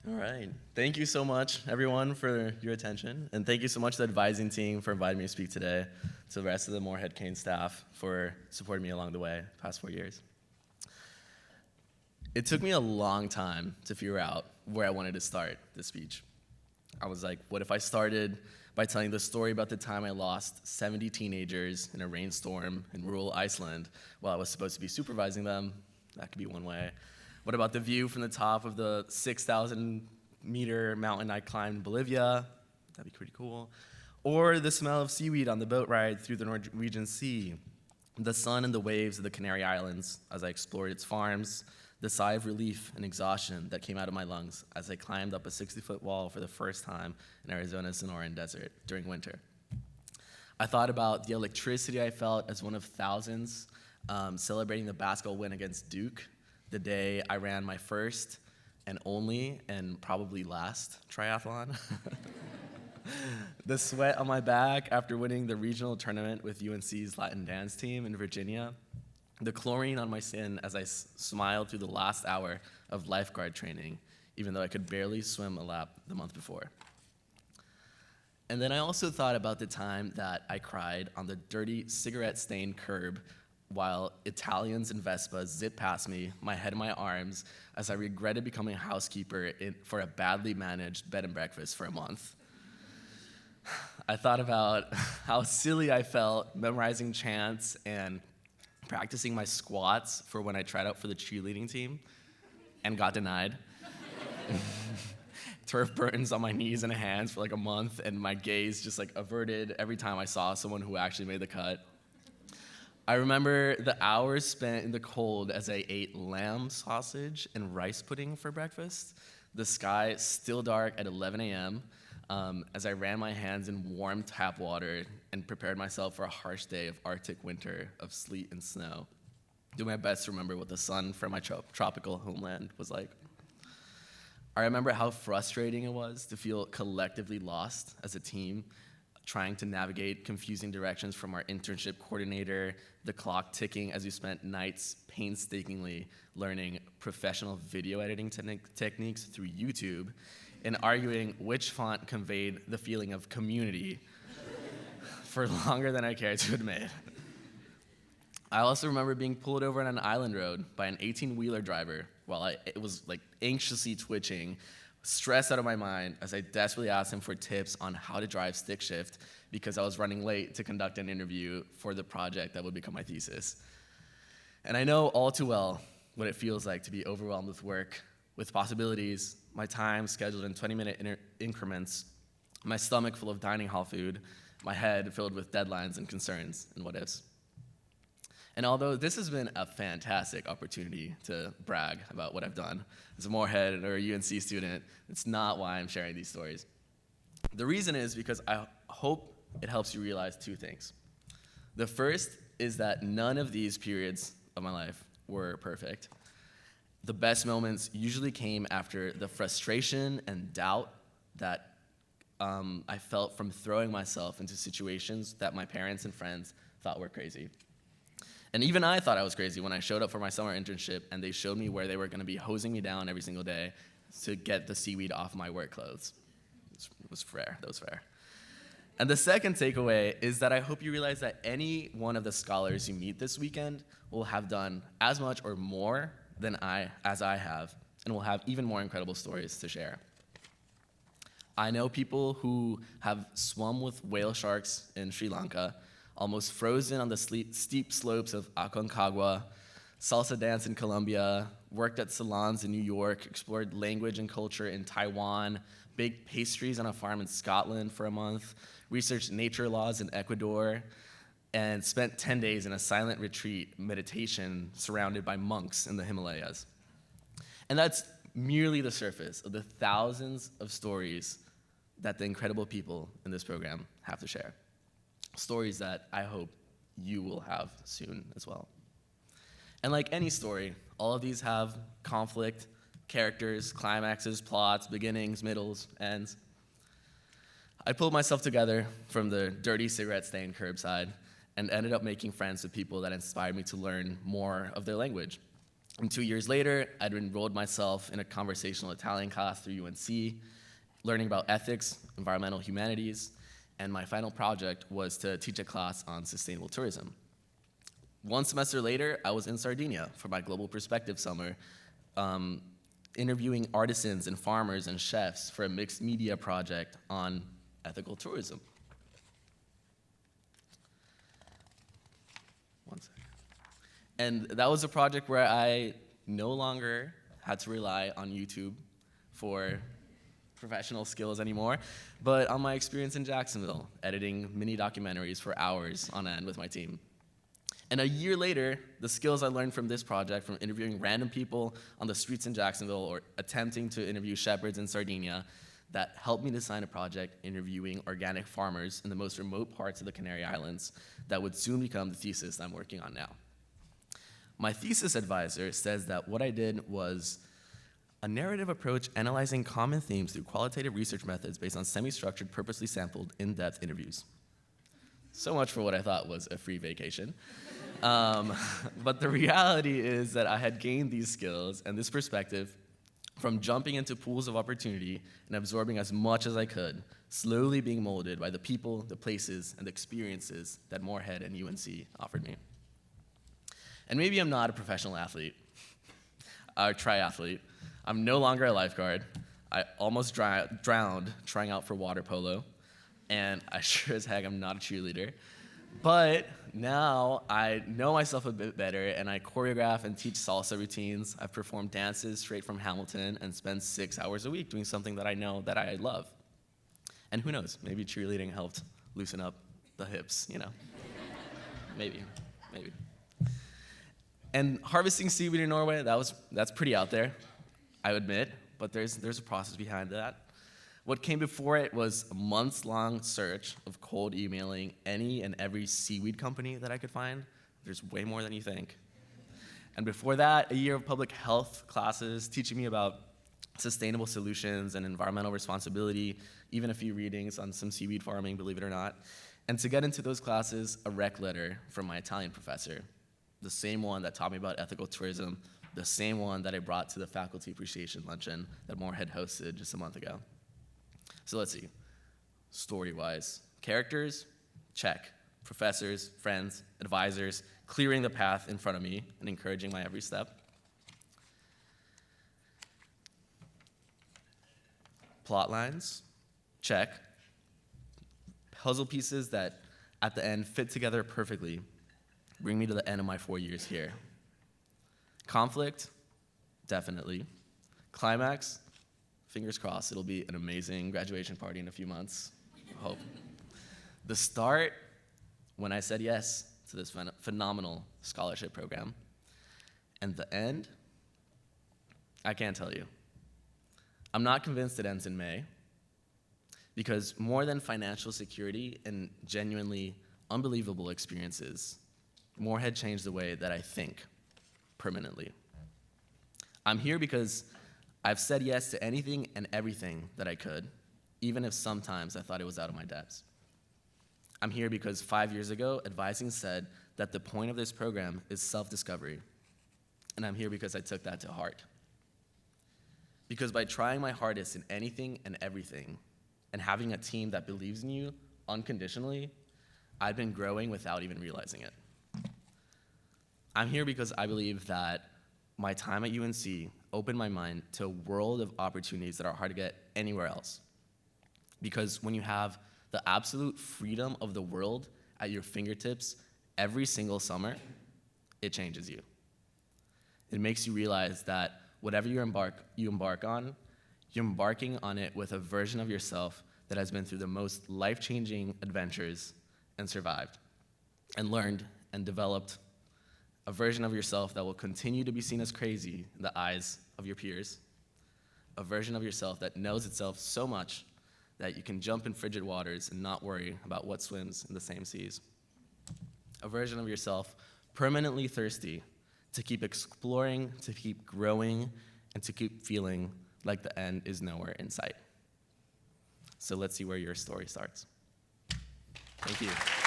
All right. Thank you so much, everyone, for your attention. And thank you so much to the advising team for inviting me to speak today, to the rest of the Morehead-Cain staff for supporting me along the way the past 4 years. It took me a long time to figure out where I wanted to start this speech. I was like, what if I started by telling the story about the time I lost 70 teenagers in a rainstorm in rural Iceland while I was supposed to be supervising them? That could be one way. What about the view from the top of the 6,000-meter mountain I climbed in Bolivia? That'd be pretty cool. Or the smell of seaweed on the boat ride through the Norwegian Sea, the sun and the waves of the Canary Islands as I explored its farms, the sigh of relief and exhaustion that came out of my lungs as I climbed up a 60-foot wall for the first time in Arizona's Sonoran Desert during winter. I thought about the electricity I felt as one of thousands celebrating the basketball win against Duke, the day I ran my first and only and probably last triathlon. The sweat on my back after winning the regional tournament with UNC's Latin dance team in Virginia. The chlorine on my skin as I smiled through the last hour of lifeguard training, even though I could barely swim a lap the month before. And then I also thought about the time that I cried on the dirty cigarette-stained curb while Italians in Vespas zipped past me, my head in my arms, as I regretted becoming a housekeeper for a badly managed bed and breakfast for a month. I thought about how silly I felt memorizing chants and practicing my squats for when I tried out for the cheerleading team and got denied. Turf burns on my knees and hands for like a month, and my gaze just like averted every time I saw someone who actually made the cut. I remember the hours spent in the cold as I ate lamb sausage and rice pudding for breakfast, the sky still dark at 11 a.m., as I ran my hands in warm tap water and prepared myself for a harsh day of Arctic winter of sleet and snow. Do my best to remember what the sun from my tropical homeland was like. I remember how frustrating it was to feel collectively lost as a team, trying to navigate confusing directions from our internship coordinator, the clock ticking as we spent nights painstakingly learning professional video editing techniques through YouTube, and arguing which font conveyed the feeling of community for longer than I cared to admit. I also remember being pulled over on an island road by an 18-wheeler driver while I was like anxiously twitching, stressed out of my mind as I desperately asked him for tips on how to drive stick shift because I was running late to conduct an interview for the project that would become my thesis. And I know all too well what it feels like to be overwhelmed with work, with possibilities, my time scheduled in 20-minute increments, my stomach full of dining hall food, my head filled with deadlines and concerns and what ifs. And although this has been a fantastic opportunity to brag about what I've done as a Morehead or a UNC student, it's not why I'm sharing these stories. The reason is because I hope it helps you realize two things. The first is that none of these periods of my life were perfect. The best moments usually came after the frustration and doubt that I felt from throwing myself into situations that my parents and friends thought were crazy. And even I thought I was crazy when I showed up for my summer internship and they showed me where they were going to be hosing me down every single day to get the seaweed off my work clothes. It was fair. That was fair. And the second takeaway is that I hope you realize that any one of the scholars you meet this weekend will have done as much or more than as I have, and will have even more incredible stories to share. I know people who have swum with whale sharks in Sri Lanka, almost frozen on the steep slopes of Aconcagua, salsa dance in Colombia, worked at salons in New York, explored language and culture in Taiwan, baked pastries on a farm in Scotland for a month, researched nature laws in Ecuador, and spent 10 days in a silent retreat meditation surrounded by monks in the Himalayas. And that's merely the surface of the thousands of stories that the incredible people in this program have to share. Stories that I hope you will have soon as well. And like any story, all of these have conflict, characters, climaxes, plots, beginnings, middles, ends. I pulled myself together from the dirty cigarette-stained curbside and ended up making friends with people that inspired me to learn more of their language. And 2 years later, I'd enrolled myself in a conversational Italian class through UNC, learning about ethics, environmental humanities, and my final project was to teach a class on sustainable tourism. 1 semester later, I was in Sardinia for my Global Perspective Summer, interviewing artisans and farmers and chefs for a mixed media project on ethical tourism. One second. And that was a project where I no longer had to rely on YouTube for professional skills anymore, but on my experience in Jacksonville, editing mini documentaries for hours on end with my team. And a year later, the skills I learned from this project, from interviewing random people on the streets in Jacksonville or attempting to interview shepherds in Sardinia, that helped me design a project interviewing organic farmers in the most remote parts of the Canary Islands that would soon become the thesis I'm working on now. My thesis advisor says that what I did was a narrative approach analyzing common themes through qualitative research methods based on semi-structured, purposely sampled, in-depth interviews. So much for what I thought was a free vacation. But the reality is that I had gained these skills and this perspective from jumping into pools of opportunity and absorbing as much as I could, slowly being molded by the people, the places, and the experiences that Morehead and UNC offered me. And maybe I'm not a professional athlete, or triathlete. I'm no longer a lifeguard. I almost drowned trying out for water polo, and I sure as heck am not a cheerleader. But now I know myself a bit better, and I choreograph and teach salsa routines. I've performed dances straight from Hamilton and spend 6 hours a week doing something that I know that I love. And who knows, maybe cheerleading helped loosen up the hips, you know? Maybe. And harvesting seaweed in Norway, that's pretty out there, I admit, but there's a process behind that. What came before it was a months-long search of cold emailing any and every seaweed company that I could find. There's way more than you think. And before that, a year of public health classes teaching me about sustainable solutions and environmental responsibility, even a few readings on some seaweed farming, believe it or not. And to get into those classes, a rec letter from my Italian professor, the same one that taught me about ethical tourism, the same one that I brought to the faculty appreciation luncheon that Morehead hosted just a month ago. So let's see, story-wise. Characters, check. Professors, friends, advisors, clearing the path in front of me and encouraging my every step. Plot lines, check. Puzzle pieces that at the end fit together perfectly, bring me to the end of my 4 years here. Conflict, definitely. Climax, fingers crossed, it'll be an amazing graduation party in a few months, hope. The start, when I said yes to this phenomenal scholarship program. And the end, I can't tell you. I'm not convinced it ends in May, because more than financial security and genuinely unbelievable experiences, Morehead changed the way that I think permanently. I'm here because I've said yes to anything and everything that I could, even if sometimes I thought it was out of my depths. I'm here because 5 years ago, advising said that the point of this program is self-discovery. And I'm here because I took that to heart. Because by trying my hardest in anything and everything, and having a team that believes in you unconditionally, I've been growing without even realizing it. I'm here because I believe that my time at UNC opened my mind to a world of opportunities that are hard to get anywhere else. Because when you have the absolute freedom of the world at your fingertips every single summer, it changes you. It makes you realize that whatever you embark on, you're embarking on it with a version of yourself that has been through the most life-changing adventures and survived, and learned and developed a version of yourself that will continue to be seen as crazy in the eyes of your peers, a version of yourself that knows itself so much that you can jump in frigid waters and not worry about what swims in the same seas, a version of yourself permanently thirsty to keep exploring, to keep growing, and to keep feeling like the end is nowhere in sight. So let's see where your story starts. Thank you.